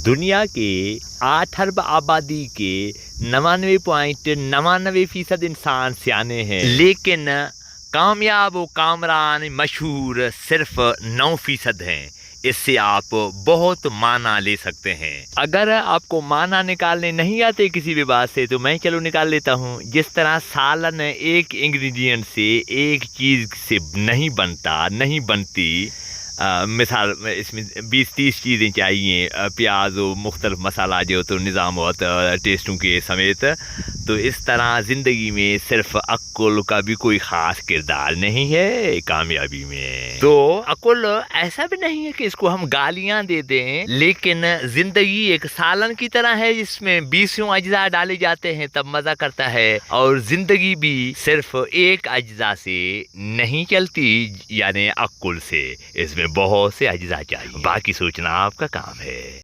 दुनिया के 8 अरब आबादी के 99.99% इंसान सियाने हैं, लेकिन कामयाब व कामरान मशहूर सिर्फ 9% हैं। इससे आप बहुत माना ले सकते हैं। अगर आपको माना निकालने नहीं आते किसी भी बात से, तो मैं चलो निकाल लेता हूँ। जिस तरह सालन एक इंग्रेडिएंट से, एक चीज़ से नहीं बनता, नहीं बनती, मिसाल इसमें 20-30 चीज़ें चाहिए, प्याज और मुख्तलिफ मसाला जो तो निज़ाम होता टेस्टों के समेत। तो इस तरह ज़िंदगी में सिर्फ अक्ल का भी कोई ख़ास किरदार नहीं है कामयाबी में। तो अक्ल ऐसा भी नहीं है कि इसको हम गालियाँ दे दें, लेकिन ज़िंदगी एक सालन की तरह है जिसमें 20 अज्जा डाले जाते हैं तब मज़ा करता है। और ज़िंदगी भी सिर्फ एक अज्जा से नहीं चलती, यानी अक्ल से। इसमें बहुत से अज्जा चाहिए, बाकी सोचना आपका काम है।